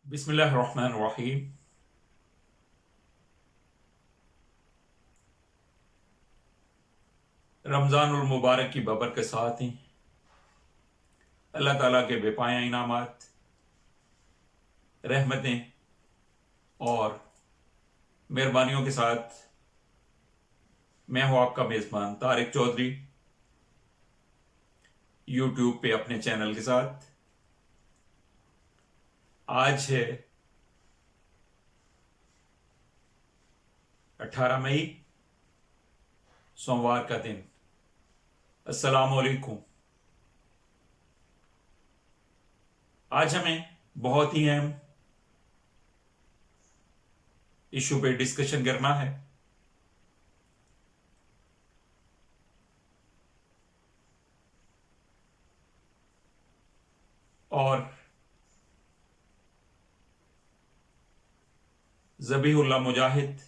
بسم اللہ الرحمن الرحیم۔ رمضان المبارک کی ببرکت ساتھ ہیں اللہ تعالیٰ کے بے پایہ انعامات، رحمتیں اور مہربانیوں کے ساتھ میں ہوں آپ کا میزبان طارق چودھری، یوٹیوب پہ اپنے چینل کے ساتھ۔ آج ہے 18 مئی، سوموار کا دن۔ السلام علیکم۔ آج ہمیں بہت ہی اہم ایشو پہ ڈسکشن کرنا ہے، اور ذبیح اللہ مجاہد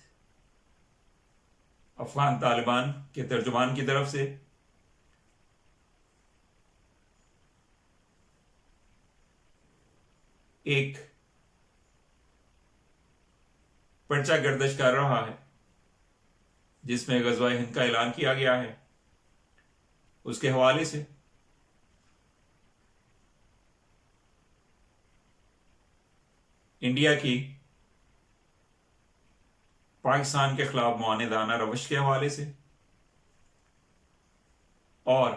افغان طالبان کے ترجمان کی طرف سے ایک پرچہ گردش کر رہا ہے جس میں غزوہ ہند کا اعلان کیا گیا ہے۔ اس کے حوالے سے انڈیا کی پاکستان کے خلاف معاندانہ روش کے حوالے سے، اور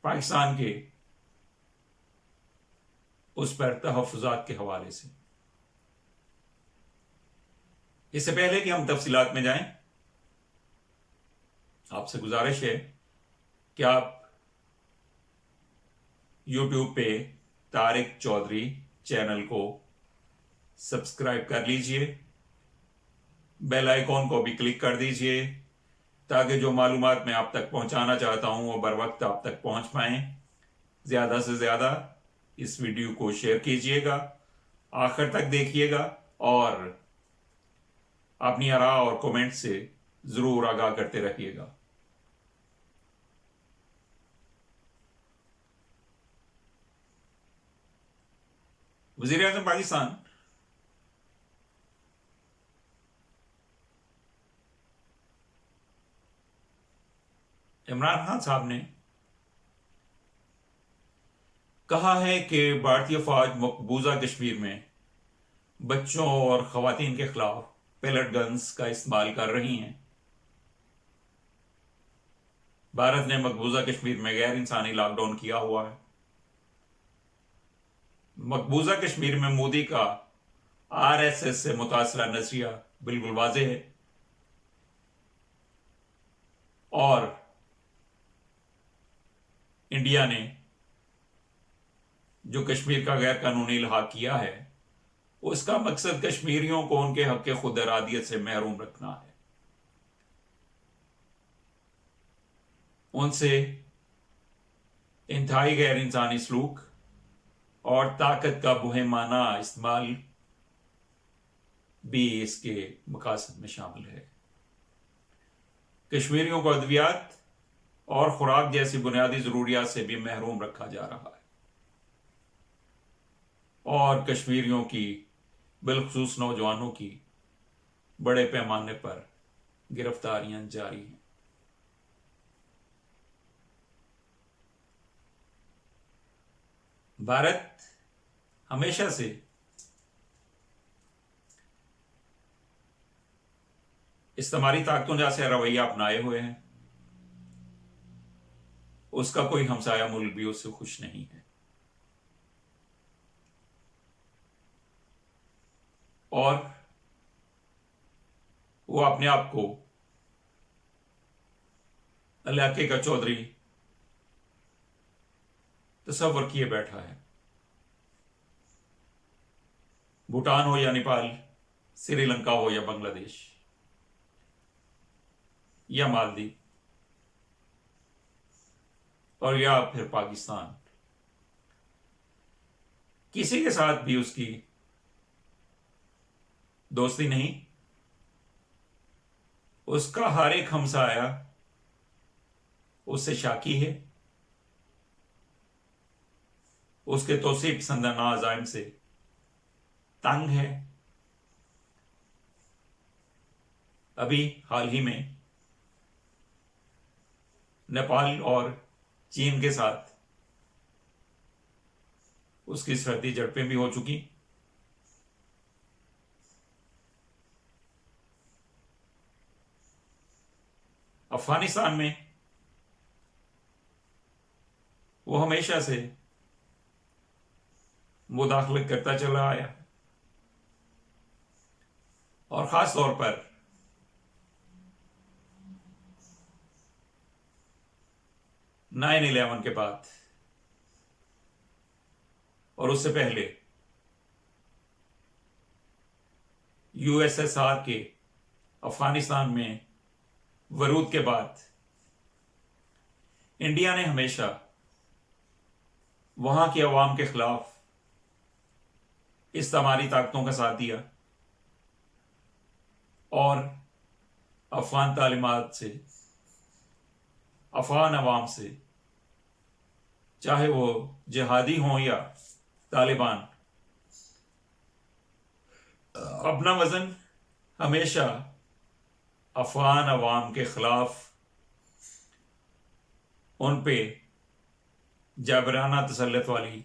پاکستان کے اس پر تحفظات کے حوالے سے۔ اس سے پہلے کہ ہم تفصیلات میں جائیں، آپ سے گزارش ہے کہ آپ یوٹیوب پہ طارق چودھری چینل کو سبسکرائب کر لیجئے، بیل آئیکن کو بھی کلک کر دیجئے تاکہ جو معلومات میں آپ تک پہنچانا چاہتا ہوں وہ بر وقت آپ تک پہنچ پائیں۔ زیادہ سے زیادہ اس ویڈیو کو شیئر کیجئے گا، آخر تک دیکھیے گا، اور اپنی آراء اور کومنٹ سے ضرور آگاہ کرتے رہیے گا۔ وزیر اعظم پاکستان عمران خان صاحب نے کہا ہے کہ بھارتی فوج مقبوضہ کشمیر میں بچوں اور خواتین کے خلاف پیلٹ گنز کا استعمال کر رہی ہیں۔ بھارت نے مقبوضہ کشمیر میں غیر انسانی لاک ڈاؤن کیا ہوا ہے۔ مقبوضہ کشمیر میں مودی کا RSS سے متاثرہ نظریہ بالکل واضح ہے، اور انڈیا نے جو کشمیر کا غیر قانونی الحاق کیا ہے اس کا مقصد کشمیریوں کو ان کے حق خود ارادیت سے محروم رکھنا ہے، ان سے انتہائی غیر انسانی سلوک اور طاقت کا بہیمانہ استعمال بھی اس کے مقاصد میں شامل ہے۔ کشمیریوں کو ادویات اور خوراک جیسی بنیادی ضروریات سے بھی محروم رکھا جا رہا ہے، اور کشمیریوں کی بالخصوص نوجوانوں کی بڑے پیمانے پر گرفتاریاں جاری ہیں۔ بھارت ہمیشہ سے استعماری طاقتوں جیسے رویہ اپنائے ہوئے ہیں، اس کا کوئی ہمسایہ ملک بھی اس سے خوش نہیں ہے، اور وہ اپنے آپ کو علاقے کا چودھری تصور کیے بیٹھا ہے۔ بھوٹان ہو یا نیپال، سری لنکا ہو یا بنگلہ دیش یا مالدیپ، اور یا پھر پاکستان، کسی کے ساتھ بھی اس کی دوستی نہیں۔ اس کا ہر ایک ہمسایہ اس سے شاکی ہے، اس کے توسیع پسندانہ عزائم سے تنگ ہے۔ ابھی حال ہی میں نیپال اور چین کے ساتھ اس کی سرحدی جھڑپیں بھی ہو چکی۔ افغانستان میں وہ ہمیشہ سے مداخلت کرتا چلا آیا، اور خاص طور پر 9/11 کے بعد اور اس سے پہلے USSR کے افغانستان میں ورود کے بعد انڈیا نے ہمیشہ وہاں کے عوام کے خلاف استعماری طاقتوں کا ساتھ دیا، اور افغان تعلیمات سے، افغان عوام سے، چاہے وہ جہادی ہوں یا طالبان، اپنا وزن ہمیشہ افغان عوام کے خلاف ان پہ جابرانہ تسلط والی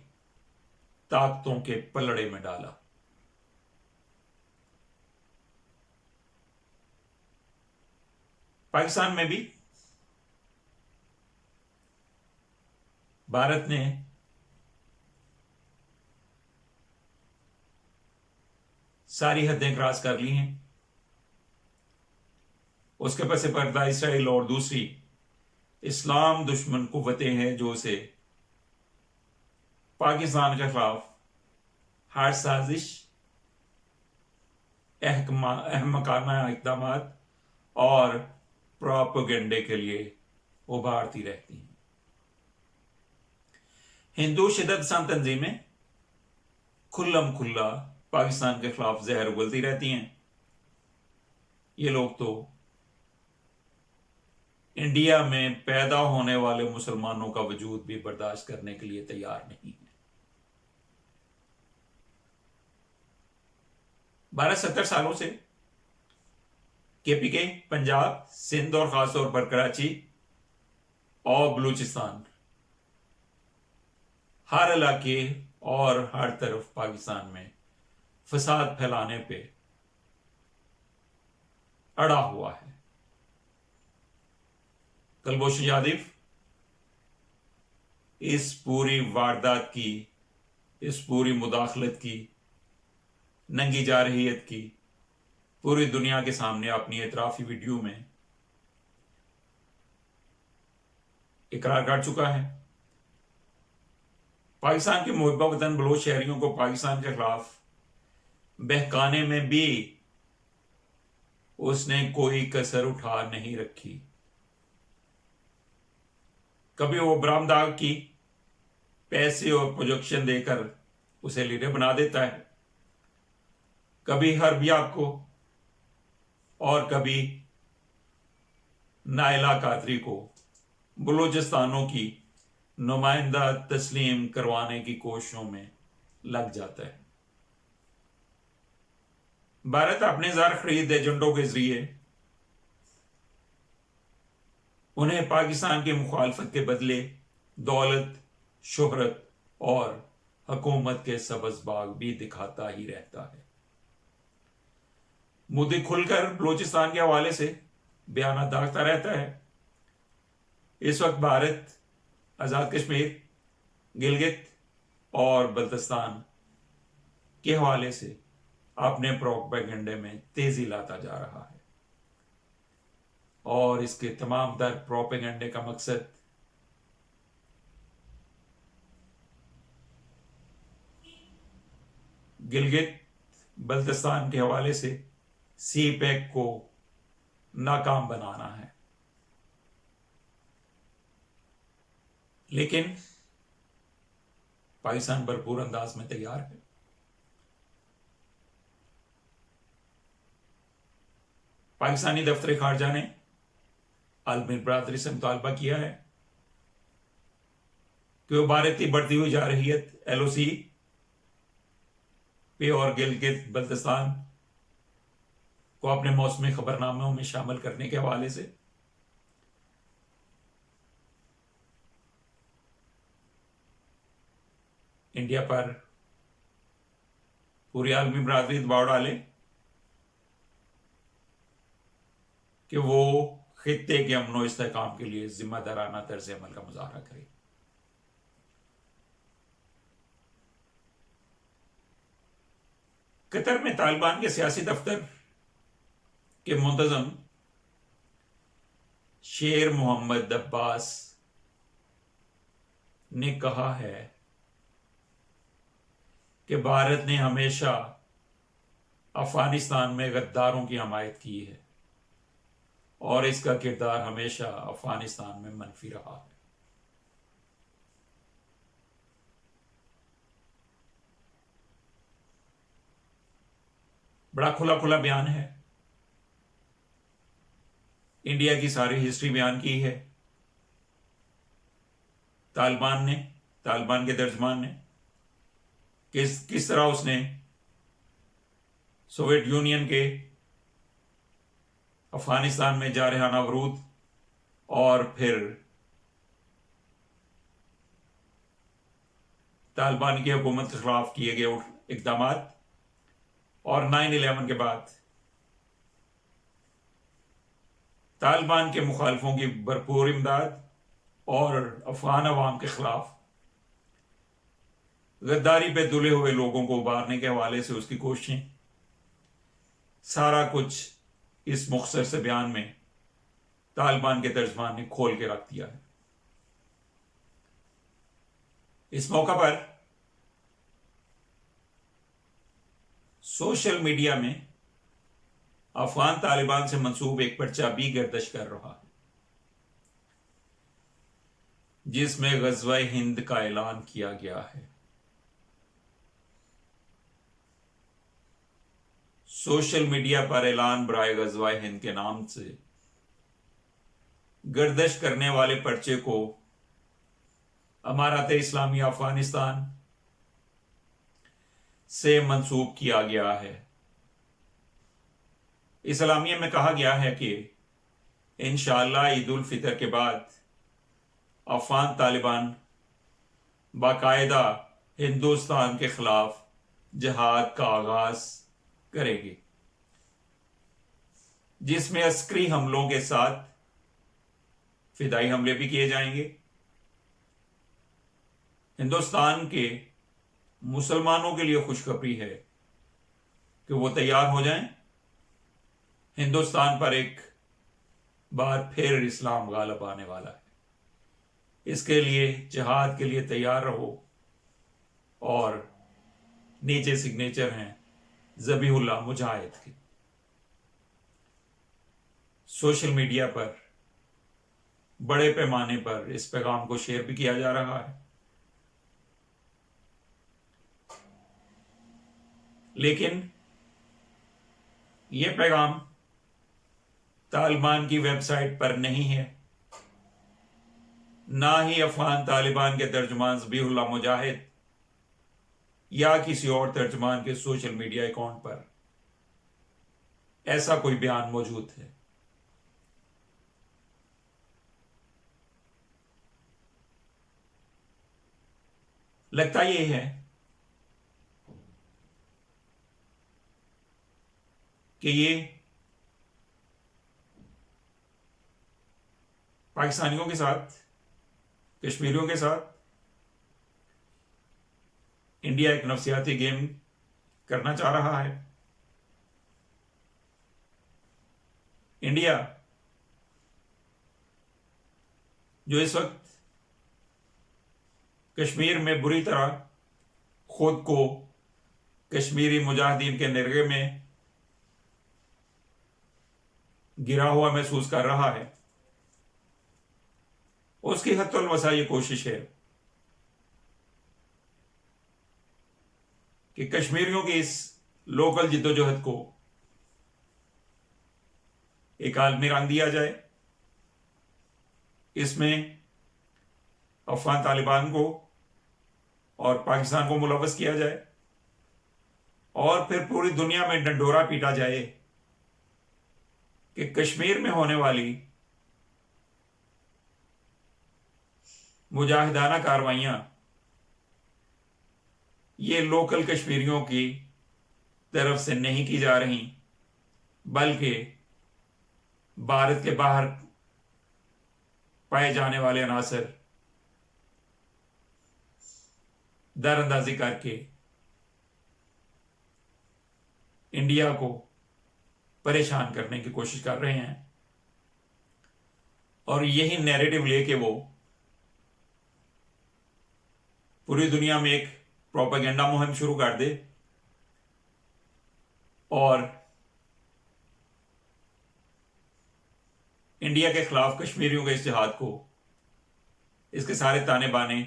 طاقتوں کے پلڑے میں ڈالا۔ پاکستان میں بھی بھارت نے ساری حدیں کراس کر لی ہیں۔ اس کے پس پردہ اسرائیل اور دوسری اسلام دشمن قوتیں ہیں جو اسے پاکستان کے خلاف ہر سازش، احمقانہ اقدامات اور پروپیگنڈے کے لیے ابھارتی رہتی ہیں۔ ہندو شدت پسند تنظیمیں کھلم کھلا پاکستان کے خلاف زہر اگلتی رہتی ہیں۔ یہ لوگ تو انڈیا میں پیدا ہونے والے مسلمانوں کا وجود بھی برداشت کرنے کے لیے تیار نہیں ہے۔ 12-17 سالوں سے KPK پنجاب، سندھ اور خاص طور پر کراچی اور بلوچستان، ہر علاقے اور ہر طرف پاکستان میں فساد پھیلانے پہ اڑا ہوا ہے۔ کلبھوشن یادو اس پوری واردات کی، اس پوری مداخلت کی، ننگی جارحیت کی پوری دنیا کے سامنے اپنی اعترافی ویڈیو میں اقرار کر چکا ہے۔ پاکستان کے محبہ وطن بلوچ شہریوں کو پاکستان کے خلاف بہکانے میں بھی اس نے کوئی کسر اٹھا نہیں رکھی۔ کبھی وہ برآمدات کی پیسے اور پروجیکشن دے کر اسے لیڈر بنا دیتا ہے، کبھی حربیہ کو، اور کبھی نائلہ قادری کو بلوچستانوں کی نمائندہ تسلیم کروانے کی کوششوں میں لگ جاتا ہے۔ بھارت اپنے زر خرید ایجنٹوں کے ذریعے انہیں پاکستان کی مخالفت کے بدلے دولت، شہرت اور حکومت کے سبز باغ بھی دکھاتا ہی رہتا ہے۔ مودی کھل کر بلوچستان کے حوالے سے بیانات داغتا رہتا ہے۔ اس وقت بھارت آزاد کشمیر، گلگت اور بلتستان کے حوالے سے اپنے پروپیگنڈے میں تیزی لاتا جا رہا ہے، اور اس کے تمام تر پروپیگنڈے کا مقصد گلگت بلتستان کے حوالے سے سی پیک کو ناکام بنانا ہے۔ لیکن پاکستان بھرپور انداز میں تیار ہے۔ پاکستانی دفتر خارجہ نے عالمی برادری سے مطالبہ کیا ہے کہ وہ بھارت کی بڑھتی ہوئی جارحیت LOC پہ اور گلگت بلتستان کو اپنے موسمی خبرناموں میں شامل کرنے کے حوالے سے انڈیا پر پوری عالمی برادری دباؤ ڈالے کہ وہ خطے کے امن و استحکام کے لیے ذمہ دارانہ طرز عمل کا مظاہرہ کرے. قطر میں طالبان کے سیاسی دفتر کے منتظم شیر محمد عباس نے کہا ہے کہ بھارت نے ہمیشہ افغانستان میں غداروں کی حمایت کی ہے اور اس کا کردار ہمیشہ افغانستان میں منفی رہا ہے. بڑا کھلا کھلا بیان ہے. انڈیا کی ساری ہسٹری بیان کی ہے طالبان کے ترجمان نے، کس طرح اس نے سوویت یونین کے افغانستان میں جارحانہ ورود اور پھر طالبان کی حکومت کے خلاف کیے گئے اقدامات اور 9/11 کے بعد طالبان کے مخالفوں کی بھرپور امداد اور افغان عوام کے خلاف غداری پہ تلے ہوئے لوگوں کو ابھارنے کے حوالے سے اس کی کوششیں، سارا کچھ اس مختصر سے بیان میں طالبان کے ترجمان نے کھول کے رکھ دیا ہے. اس موقع پر سوشل میڈیا میں افغان طالبان سے منسوب ایک پرچہ بھی گردش کر رہا ہے جس میں غزوہ ہند کا اعلان کیا گیا ہے. سوشل میڈیا پر اعلان برائے غزوہ ہند کے نام سے گردش کرنے والے پرچے کو امارات اسلامیہ افغانستان سے منسوب کیا گیا ہے. اس اعلامیے میں کہا گیا ہے کہ انشاءاللہ عید الفطر کے بعد افغان طالبان باقاعدہ ہندوستان کے خلاف جہاد کا آغاز کریں گے، جس میں عسکری حملوں کے ساتھ فدائی حملے بھی کیے جائیں گے. ہندوستان کے مسلمانوں کے لیے خوشخبری ہے کہ وہ تیار ہو جائیں. ہندوستان پر ایک بار پھر اسلام غالب آنے والا ہے. اس کے لیے جہاد کے لیے تیار رہو. اور نیچے سگنیچر ہیں ذبیح اللہ مجاہد کے. سوشل میڈیا پر بڑے پیمانے پر اس پیغام کو شیئر بھی کیا جا رہا ہے. لیکن یہ پیغام طالبان کی ویب سائٹ پر نہیں ہے، نہ ہی افغان طالبان کے ترجمان ذبیح اللہ مجاہد یا کسی اور ترجمان کے سوشل میڈیا اکاؤنٹ پر ایسا کوئی بیان موجود ہے. لگتا یہ ہے کہ یہ پاکستانیوں کے ساتھ، کشمیریوں کے ساتھ انڈیا ایک نفسیاتی گیم کرنا چاہ رہا ہے. انڈیا جو اس وقت کشمیر میں بری طرح خود کو کشمیری مجاہدین کے نرغے میں گرا ہوا محسوس کر رہا ہے، اس کی حد الوسع یہ کوشش ہے کہ کشمیریوں کی اس لوکل جدوجہد کو ایک عالمی رنگ دیا جائے. اس میں افغان طالبان کو اور پاکستان کو ملوث کیا جائے اور پھر پوری دنیا میں ڈنڈورا پیٹا جائے کہ کشمیر میں ہونے والی مجاہدانہ کارروائیاں یہ لوکل کشمیریوں کی طرف سے نہیں کی جا رہی بلکہ بھارت کے باہر پائے جانے والے عناصر در اندازی کر کے انڈیا کو پریشان کرنے کی کوشش کر رہے ہیں، اور یہی نیریٹو لے کے وہ پوری دنیا میں ایک پروپیگنڈا مہم شروع کر دے اور انڈیا کے خلاف کشمیریوں کے اس جہاد کو، اس کے سارے تانے بانے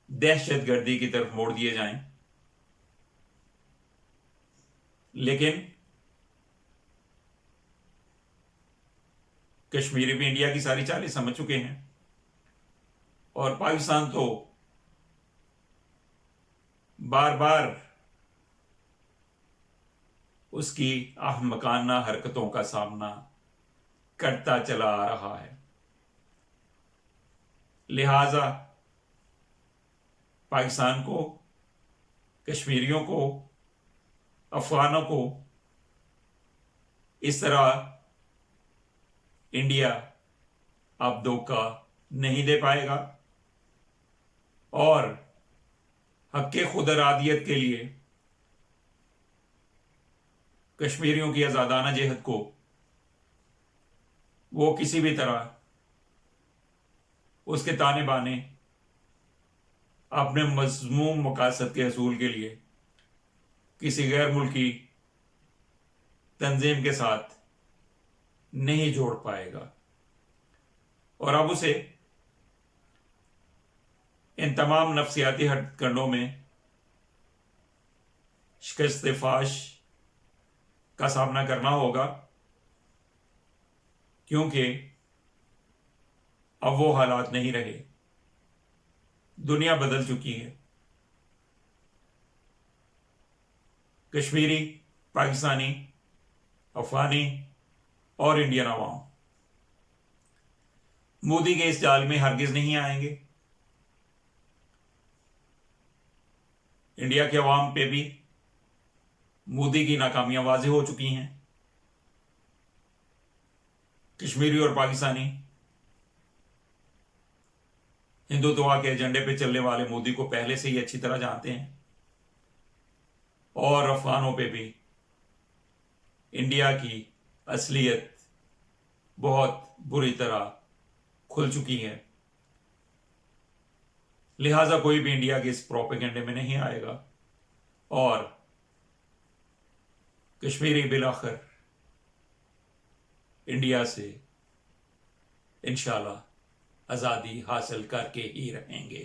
دہشت گردی کی طرف موڑ دیے جائیں۔ لیکن کشمیری بھی انڈیا کی ساری چالیں سمجھ چکے ہیں، اور پاکستان تو بار بار اس کی احمقانہ حرکتوں کا سامنا کرتا چلا آ رہا ہے۔ لہذا پاکستان کو، کشمیریوں کو، افغانوں کو اس طرح انڈیا اب دھوکہ نہیں دے پائے گا، اور حق خود ارادیت کے لیے کشمیریوں کی آزادانہ جہد کو وہ کسی بھی طرح اس کے تانے بانے اپنے مذموم مقاصد کے حصول کے لیے کسی غیر ملکی تنظیم کے ساتھ نہیں جوڑ پائے گا، اور اب اسے ان تمام نفسیاتی ہتھ کنڈوں میں شکست فاش کا سامنا کرنا ہوگا، کیونکہ اب وہ حالات نہیں رہے، دنیا بدل چکی ہے۔ کشمیری، پاکستانی، افغانی اور انڈین عوام مودی کے اس جال میں ہرگز نہیں آئیں گے۔ انڈیا کے عوام پہ بھی مودی کی ناکامیاں واضح ہو چکی ہیں۔ کشمیری اور پاکستانی ہندوتوا کے ایجنڈے پہ چلنے والے مودی کو پہلے سے ہی اچھی طرح جانتے ہیں، اور افغانوں پہ بھی انڈیا کی اصلیت بہت بری طرح کھل چکی ہے۔ لہذا کوئی بھی انڈیا کے اس پروپیگنڈے میں نہیں آئے گا، اور کشمیری بالآخر انڈیا سے انشاءاللہ آزادی حاصل کر کے ہی رہیں گے۔